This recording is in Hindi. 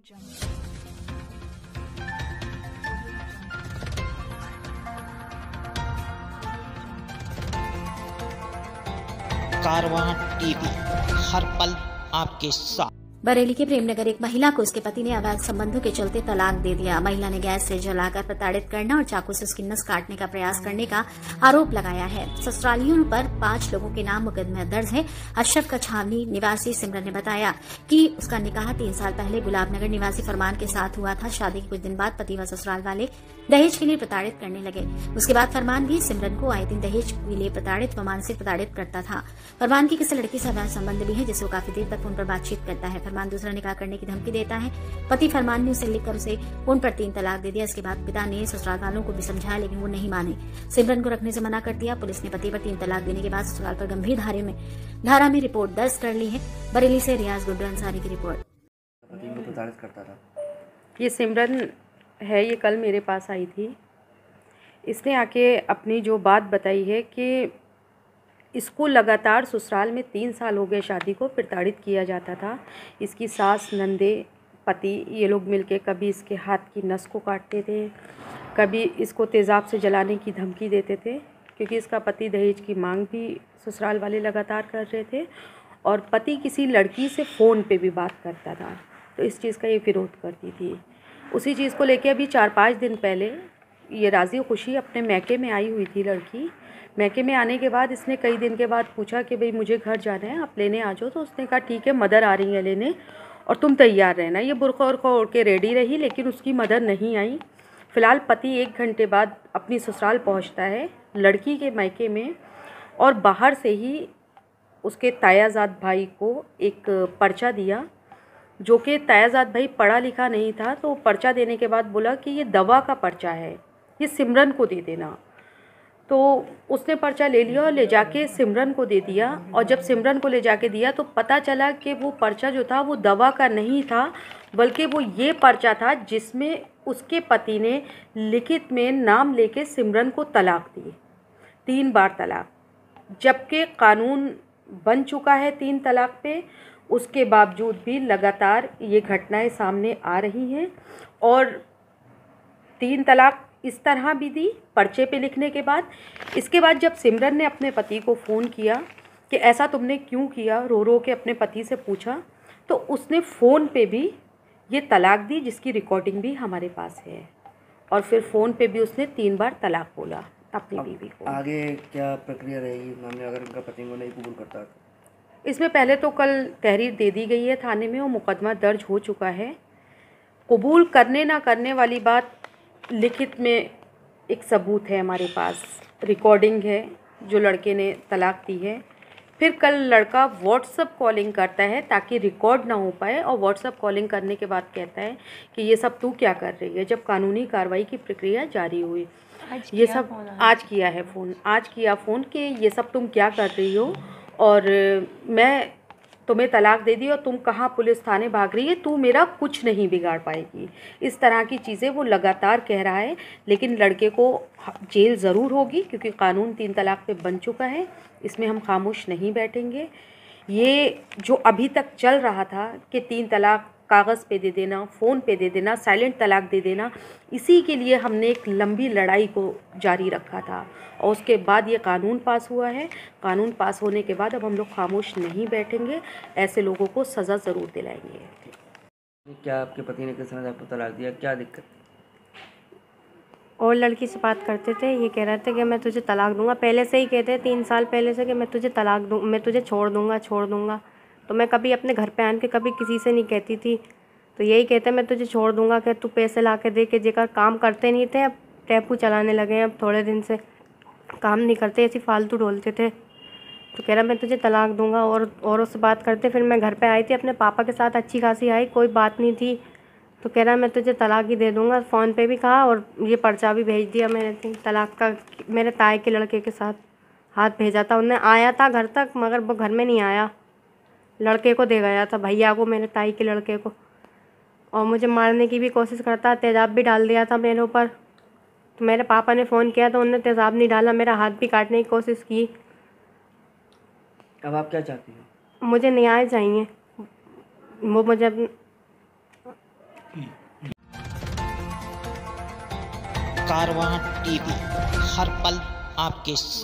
कारवां टीवी, हर पल आपके साथ। बरेली के प्रेमनगर एक महिला को उसके पति ने अवैध संबंधों के चलते तलाक दे दिया। महिला ने गैस से जलाकर प्रताड़ित करना और चाकू से उसकी नस काटने का प्रयास करने का आरोप लगाया है। ससुरालियों पर 5 लोगों के नाम मुकदमा दर्ज है। अशरफ का छावनी निवासी सिमरन ने बताया कि उसका निकाह 3 साल पहले गुलाबनगर निवासी फरमान के साथ हुआ था। शादी के कुछ दिन बाद पति व ससुराल वाले दहेज के लिए प्रताड़ित करने लगे। उसके बाद फरमान भी सिमरन को आए दिन दहेज के लिए प्रताड़ित व मानसिक प्रताड़ित करता था। फरमान की किसी लड़की से अवैध संबंध भी है, जिससे वो काफी देर तक फोन पर बातचीत करता है। फरमान दूसरा निकाह करने की धमकी देता है। पति फरमान ने उसे लिखकर उसे फोन पर 3 तलाक दे दिया। इसके बाद पिता ने ससुराल वालों को भी समझाया, लेकिन वो नहीं माने। सिमरन को रखने से मना कर दिया। पुलिस ने पति पर 3 तलाक देने के बाद ससुराल पर गंभीर धारा में रिपोर्ट दर्ज कर ली है। बरेली से रियाज गुड्डू अंसारी की रिपोर्ट। पति को प्रताड़ित करता था। ये सिमरन है, ये कल मेरे पास आई थी। इसने आके अपनी जो बात बताई है कि इसको लगातार ससुराल में 3 साल हो गए शादी को प्रताड़ित किया जाता था। इसकी सास, नंदे, पति ये लोग मिलके कभी इसके हाथ की नस को काटते थे, कभी इसको तेज़ाब से जलाने की धमकी देते थे, क्योंकि इसका पति दहेज की मांग भी ससुराल वाले लगातार कर रहे थे और पति किसी लड़की से फ़ोन पे भी बात करता था, तो इस चीज़ का ये विरोध करती थी। उसी चीज़ को लेके अभी 4-5 दिन पहले ये राज़ी खुशी अपने मैके में आई हुई थी लड़की। मैके में आने के बाद इसने कई दिन के बाद पूछा कि भाई मुझे घर जाना है, आप लेने आ जाओ। तो उसने कहा ठीक है, मदर आ रही है लेने और तुम तैयार रहना। ये बुर्का उर्का ओढ़ के रेडी रही, लेकिन उसकी मदर नहीं आई। फ़िलहाल पति 1 घंटे बाद अपनी ससुराल पहुंचता है लड़की के मैके में, और बाहर से ही उसके तायाजाद भाई को एक पर्चा दिया, जो कि तायाजाद भाई पढ़ा लिखा नहीं था। तो पर्चा देने के बाद बोला कि ये दवा का पर्चा है, ये सिमरन को दे देना। तो उसने पर्चा ले लिया और ले जाके सिमरन को दे दिया। और जब सिमरन को ले जाके दिया तो पता चला कि वो पर्चा जो था वो दवा का नहीं था, बल्कि वो ये पर्चा था जिसमें उसके पति ने लिखित में नाम लेके सिमरन को तलाक दी, 3 बार तलाक। जबकि कानून बन चुका है 3 तलाक पे, उसके बावजूद भी लगातार ये घटनाएं सामने आ रही हैं। और 3 तलाक इस तरह भी दी पर्चे पे लिखने के बाद। इसके बाद जब सिमरन ने अपने पति को फ़ोन किया कि ऐसा तुमने क्यों किया, रो रो के अपने पति से पूछा, तो उसने फ़ोन पे भी ये तलाक दी, जिसकी रिकॉर्डिंग भी हमारे पास है। और फिर फ़ोन पे भी उसने 3 बार तलाक बोला अपनी बीवी को। आगे क्या प्रक्रिया रहेगी मामले अगर उनका पति को नहीं कबूल करता है? इसमें पहले तो कल तहरीर दे दी गई है थाने में और मुकदमा दर्ज हो चुका है। कबूल करने ना करने वाली बात, लिखित में एक सबूत है हमारे पास, रिकॉर्डिंग है जो लड़के ने तलाक दी है। फिर कल लड़का व्हाट्सअप कॉलिंग करता है ताकि रिकॉर्ड ना हो पाए, और व्हाट्सअप कॉलिंग करने के बाद कहता है कि ये सब तू क्या कर रही है, जब कानूनी कार्रवाई की प्रक्रिया जारी हुई। ये सब आज किया है फ़ोन, आज किया फ़ोन कि ये सब तुम क्या कर रही हो, और मैं तुम्हें तलाक दे दी और तुम कहाँ पुलिस थाने भाग रही है, तू मेरा कुछ नहीं बिगाड़ पाएगी। इस तरह की चीज़ें वो लगातार कह रहा है। लेकिन लड़के को जेल ज़रूर होगी, क्योंकि कानून 3 तलाक पे बन चुका है। इसमें हम खामोश नहीं बैठेंगे। ये जो अभी तक चल रहा था कि 3 तलाक कागज़ पे दे देना, फ़ोन पे दे देना, साइलेंट तलाक दे देना, इसी के लिए हमने एक लंबी लड़ाई को जारी रखा था। और उसके बाद ये कानून पास हुआ है। कानून पास होने के बाद अब हम लोग खामोश नहीं बैठेंगे, ऐसे लोगों को सज़ा ज़रूर दिलाएंगे। क्या आपके पति ने किस तरह आपको तलाक दिया, क्या दिक्कत? और लड़की से बात करते थे, ये कह रहे थे कि मैं तुझे तलाक दूंगा। पहले से ही कहते 3 साल पहले से कि मैं तुझे तलाक दूँ, मैं तुझे छोड़ दूंगा। तो मैं कभी अपने घर पे आन के कभी किसी से नहीं कहती थी। तो यही कहते मैं तुझे छोड़ दूंगा, कि तू पैसे ला के दे, के जेकर काम करते नहीं थे, अब टेम्पू चलाने लगे हैं, अब थोड़े दिन से काम नहीं करते, ऐसी फालतू डोलते थे। तो कह रहा मैं तुझे तलाक दूंगा। और उससे बात करते, फिर मैं घर पे आई थी अपने पापा के साथ, अच्छी खासी आई, कोई बात नहीं थी। तो कह रहा मैं तुझे तलाक ही दे दूंगा। फ़ोन पे भी कहा और ये पर्चा भी भेज दिया मैंने तलाक का। मेरे ताए के लड़के के साथ हाथ भेजा था, उन्हें आया था घर तक, मगर वो घर में नहीं आया, लड़के को दे गया था, भैया को, मेरे ताई के लड़के को। और मुझे मारने की भी कोशिश करता, तेज़ाब भी डाल दिया था मेरे ऊपर। तो मेरे पापा ने फ़ोन किया तो उन्होंने तेज़ाब नहीं डाला, मेरा हाथ भी काटने की कोशिश की। अब आप क्या चाहती हैं? मुझे न्याय चाहिए। वो मुझे कारवां टीवी, हर पल आपके साथ।